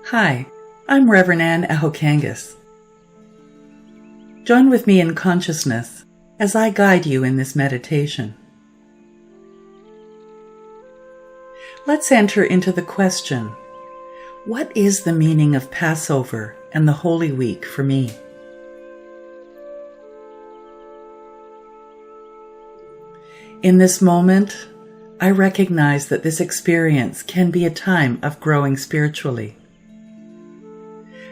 Hi, I'm Reverend Ann Ahokangas. Join with me in consciousness as I guide you in this meditation. Let's enter into the question, what is the meaning of Passover and the Holy Week for me? In this moment, I recognize that this experience can be a time of growing spiritually,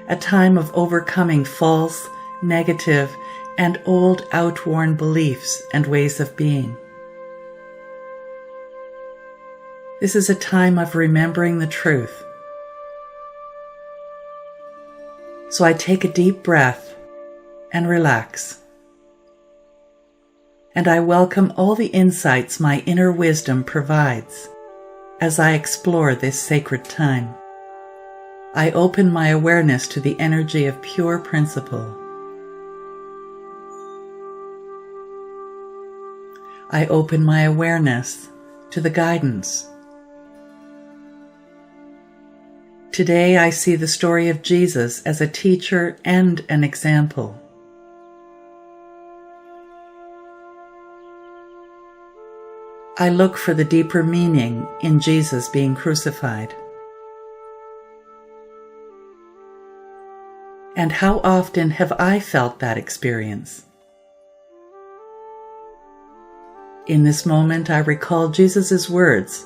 a time of overcoming false, negative, and old outworn beliefs and ways of being. This is a time of remembering the truth. So I take a deep breath and relax. And I welcome all the insights my inner wisdom provides as I explore this sacred time. I open my awareness to the energy of pure principle. I open my awareness to the guidance. Today I see the story of Jesus as a teacher and an example. I look for the deeper meaning in Jesus being crucified. And how often have I felt that experience? In this moment, I recall Jesus' words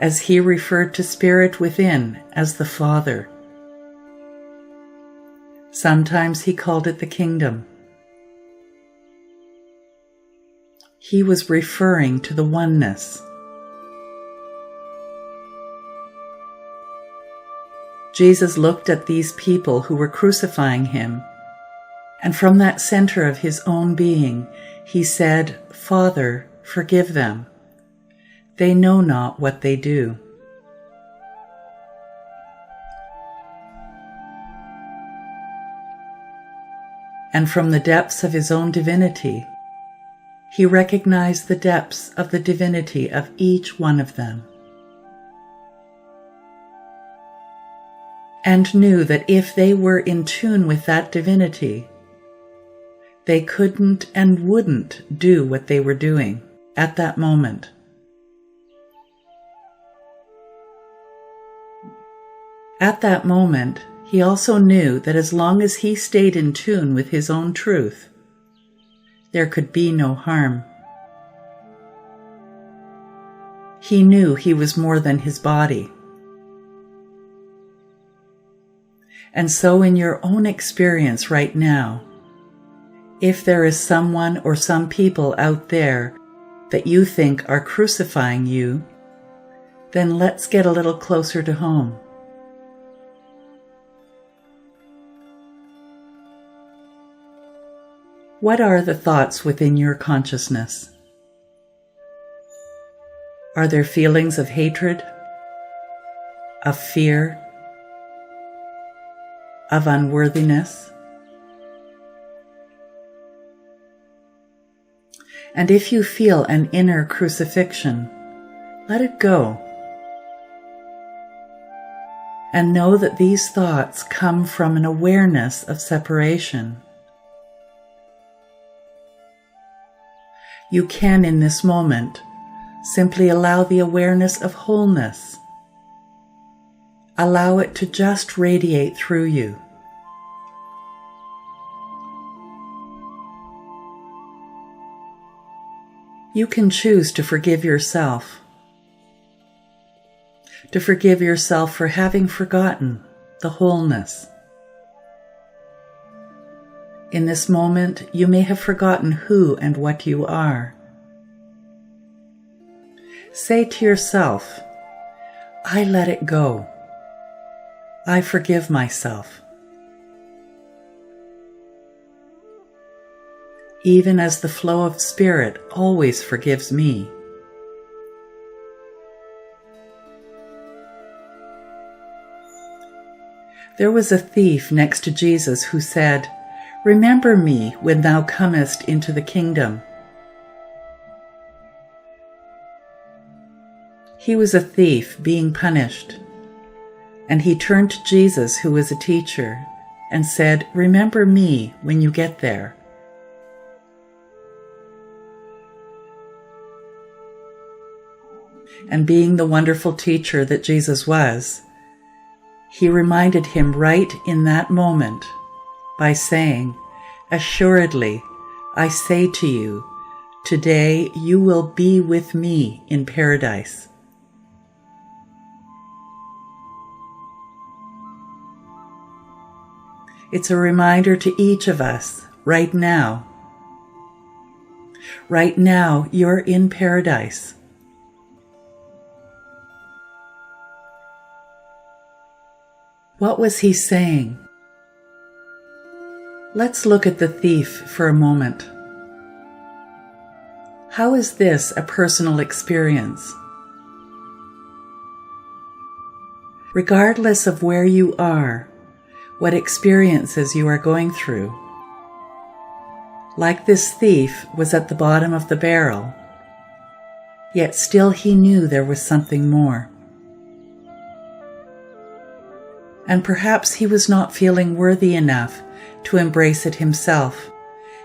as he referred to Spirit within as the Father. Sometimes he called it the kingdom. He was referring to the oneness. Jesus looked at these people who were crucifying him, and from that center of his own being, he said, "Father, forgive them. They know not what they do." And from the depths of his own divinity, he recognized the depths of the divinity of each one of them, and knew that if they were in tune with that divinity, they couldn't and wouldn't do what they were doing at that moment. At that moment, he also knew that as long as he stayed in tune with his own truth, there could be no harm. He knew he was more than his body. And so in your own experience right now, if there is someone or some people out there that you think are crucifying you, then let's get a little closer to home. What are the thoughts within your consciousness? Are there feelings of hatred, of fear, of unworthiness? And if you feel an inner crucifixion, let it go. And know that these thoughts come from an awareness of separation. You can, in this moment, simply allow the awareness of wholeness. Allow it to just radiate through you. You can choose to forgive yourself. To forgive yourself for having forgotten the wholeness. In this moment, you may have forgotten who and what you are. Say to yourself, "I let it go. I forgive myself." Even as the flow of Spirit always forgives me. There was a thief next to Jesus who said, "Remember me when thou comest into the kingdom." He was a thief being punished, And he turned to Jesus, who was a teacher, and said, "Remember me when you get there." And being the wonderful teacher that Jesus was, he reminded him right in that moment by saying, "Assuredly, I say to you, today you will be with me in paradise." It's a reminder to each of us right now. Right now, you're in paradise. What was he saying? Let's look at the thief for a moment. How is this a personal experience? Regardless of where you are, what experiences you are going through, like this thief was at the bottom of the barrel, yet still he knew there was something more. And perhaps he was not feeling worthy enough to embrace it himself.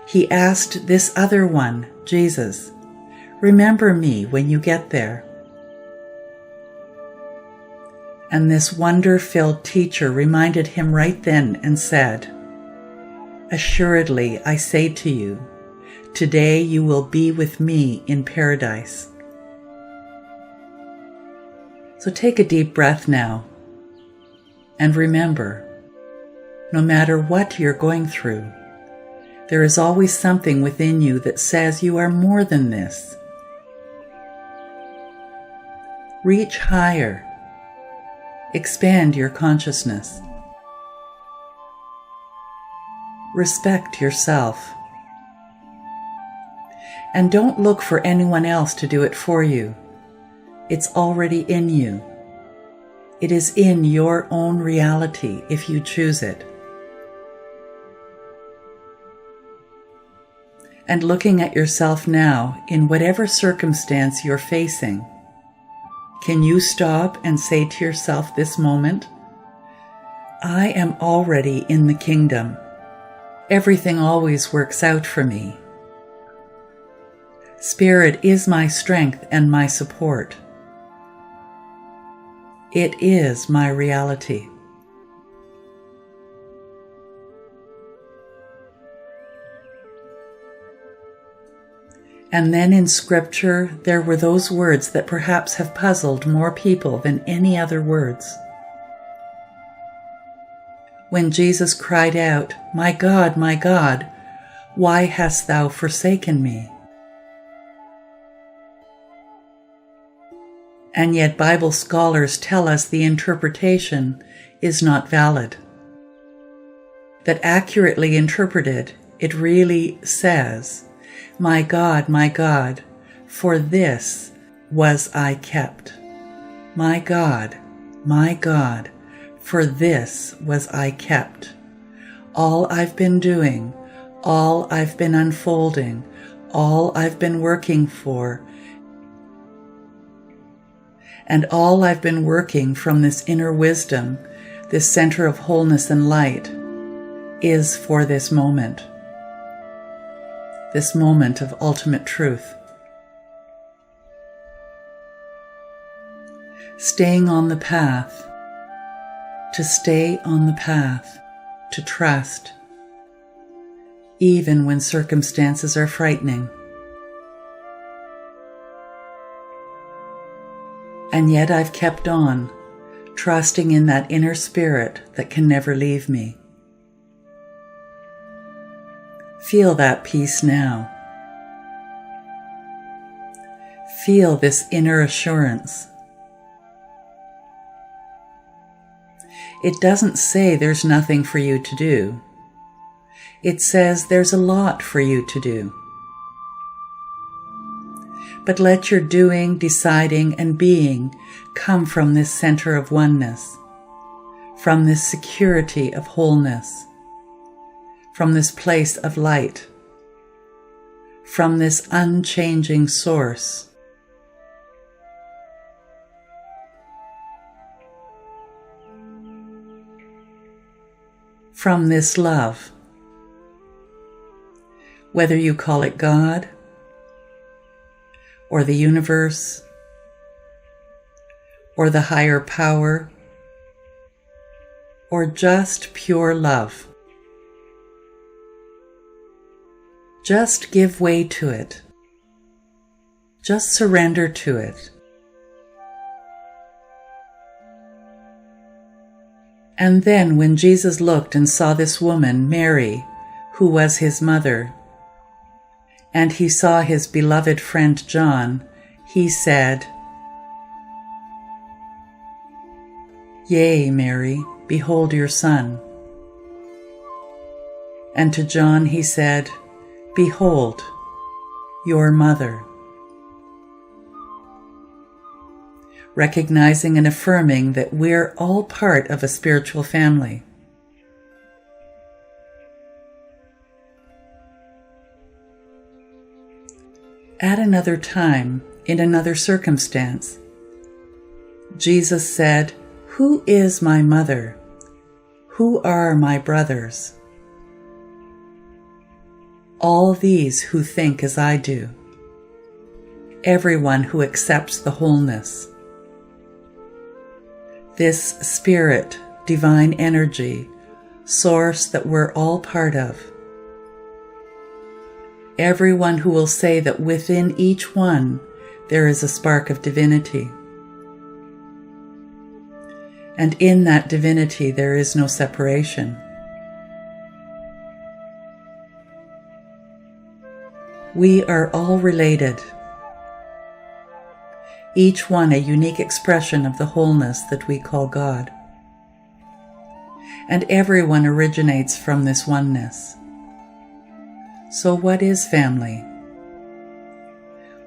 He asked this other one, Jesus, "Remember me when you get there." And this wonder-filled teacher reminded him right then and said, "Assuredly, I say to you, today you will be with me in paradise." So take a deep breath now. And remember, no matter what you're going through, there is always something within you that says you are more than this. Reach higher. Expand your consciousness. Respect yourself. And don't look for anyone else to do it for you. It's already in you. It is in your own reality if you choose it. And looking at yourself now, in whatever circumstance you're facing, can you stop and say to yourself this moment, "I am already in the kingdom. Everything always works out for me. Spirit is my strength and my support. It is my reality." And then in Scripture, there were those words that perhaps have puzzled more people than any other words. When Jesus cried out, my God, why hast thou forsaken me?" And yet Bible scholars tell us the interpretation is not valid. That accurately interpreted, it really says, my God, for this was I kept. My God, for this was I kept. All I've been doing, all I've been unfolding, all I've been working for, and all I've been working from this inner wisdom, this center of wholeness and light, is for this moment of ultimate truth. Staying on the path, to stay on the path, to trust, even when circumstances are frightening. And yet I've kept on, trusting in that inner spirit that can never leave me. Feel that peace now. Feel this inner assurance. It doesn't say there's nothing for you to do. It says there's a lot for you to do. But let your doing, deciding, and being come from this center of oneness, from this security of wholeness, from this place of light, from this unchanging source. from this love. Whether you call it God, or the universe, or the higher power, or just pure love. Just give way to it. Just surrender to it. And then when Jesus looked and saw this woman, Mary, who was his mother, and he saw his beloved friend John, he said, "Yea, Mary, behold your son." And to John he said, "Behold, your mother." Recognizing and affirming that we're all part of a spiritual family. At another time, in another circumstance, Jesus said, "Who is my mother? Who are my brothers?" All these who think as I do. Everyone who accepts the wholeness. This spirit, divine energy, source that we're all part of. Everyone who will say that within each one there is a spark of divinity. And in that divinity there is no separation. We are all related. Each one a unique expression of the wholeness that we call God. And everyone originates from this oneness. So what is family?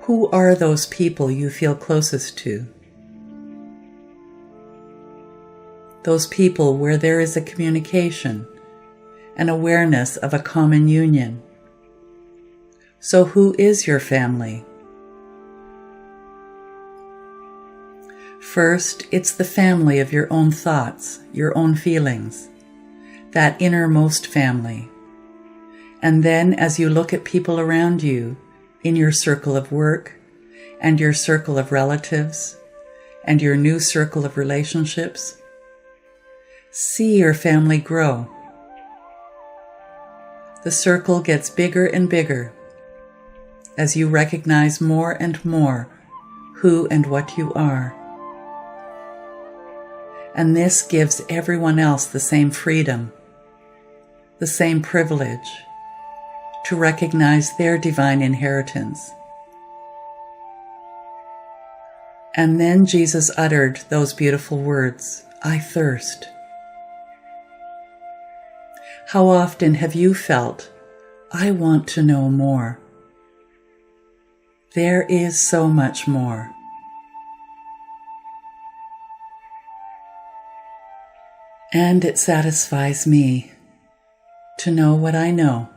Who are those people you feel closest to? Those people where there is a communication, an awareness of a common union. So who is your family? First, it's the family of your own thoughts, your own feelings, that innermost family. And then as you look at people around you, in your circle of work, and your circle of relatives, and your new circle of relationships, see your family grow. The circle gets bigger and bigger as you recognize more and more who and what you are. And this gives everyone else the same freedom, the same privilege to recognize their divine inheritance. And then Jesus uttered those beautiful words, "I thirst." How often have you felt, "I want to know more"? There is so much more. And it satisfies me to know what I know,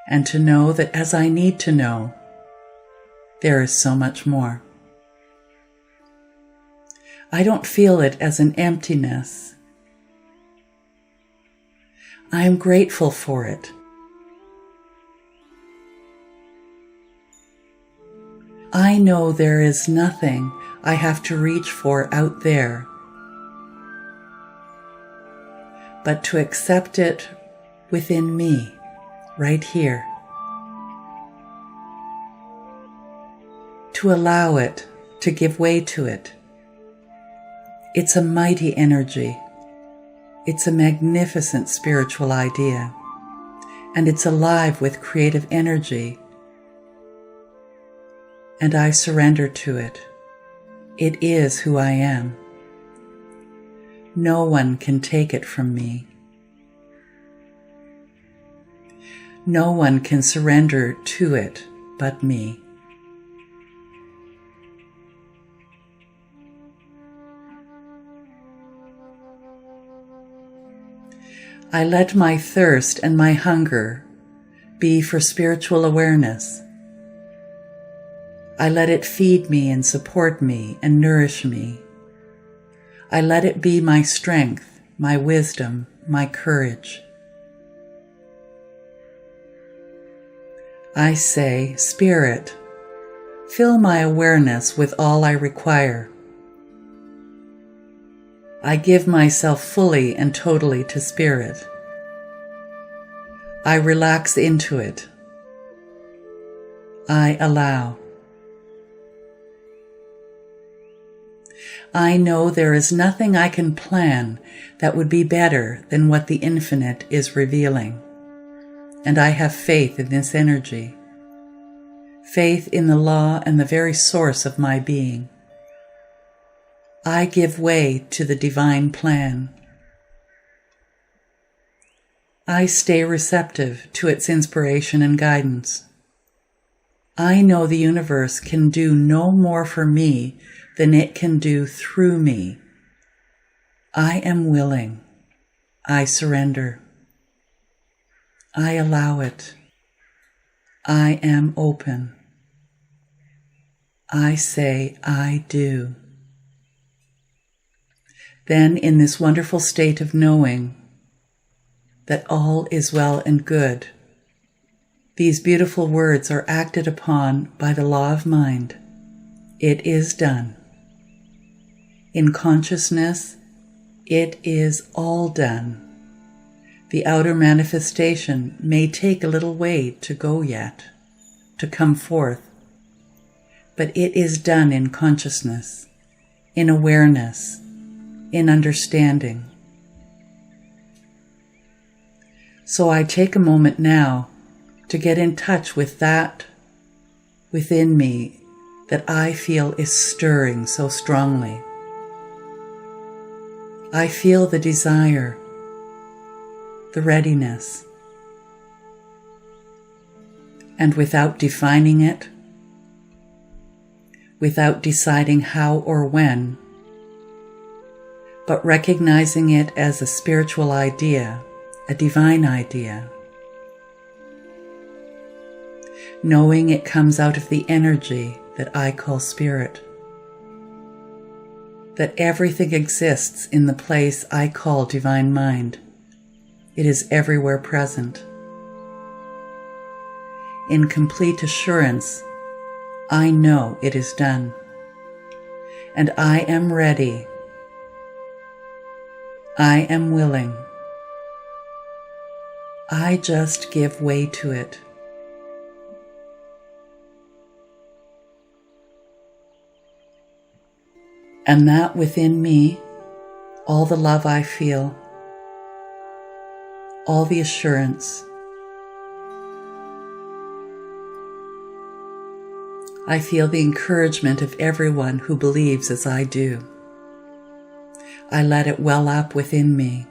and to know that as I need to know, there is so much more. I don't feel it as an emptiness. I am grateful for it. I know there is nothing I have to reach for out there, but to accept it within me, right here. To allow it, to give way to it. It's a mighty energy. It's a magnificent spiritual idea. And it's alive with creative energy. And I surrender to it. It is who I am. No one can take it from me. No one can surrender to it but me. I let my thirst and my hunger be for spiritual awareness. I let it feed me and support me and nourish me. I let it be my strength, my wisdom, my courage. I say, Spirit, fill my awareness with all I require. I give myself fully and totally to Spirit. I relax into it. I allow. I know there is nothing I can plan that would be better than what the infinite is revealing. And I have faith in this energy, faith in the law and the very source of my being. I give way to the divine plan. I stay receptive to its inspiration and guidance. I know the universe can do no more for me than it can do through me. I am willing. I surrender. I allow it. I am open. I say, I do. Then, in this wonderful state of knowing that all is well and good, these beautiful words are acted upon by the law of mind. It is done. In consciousness, it is all done. The outer manifestation may take a little way to go yet, to come forth, but it is done in consciousness, in awareness, in understanding. So I take a moment now to get in touch with that within me that I feel is stirring so strongly. I feel the desire, the readiness, and without defining it, without deciding how or when, but recognizing it as a spiritual idea, a divine idea, knowing it comes out of the energy that I call spirit, that everything exists in the place I call divine mind. It is everywhere present. In complete assurance, I know it is done, and I am ready. I am willing. I just give way to it. And that within me, all the love I feel, all the assurance, I feel the encouragement of everyone who believes as I do. I let it well up within me.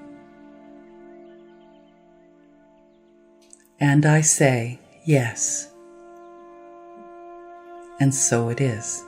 And I say, yes. And so it is.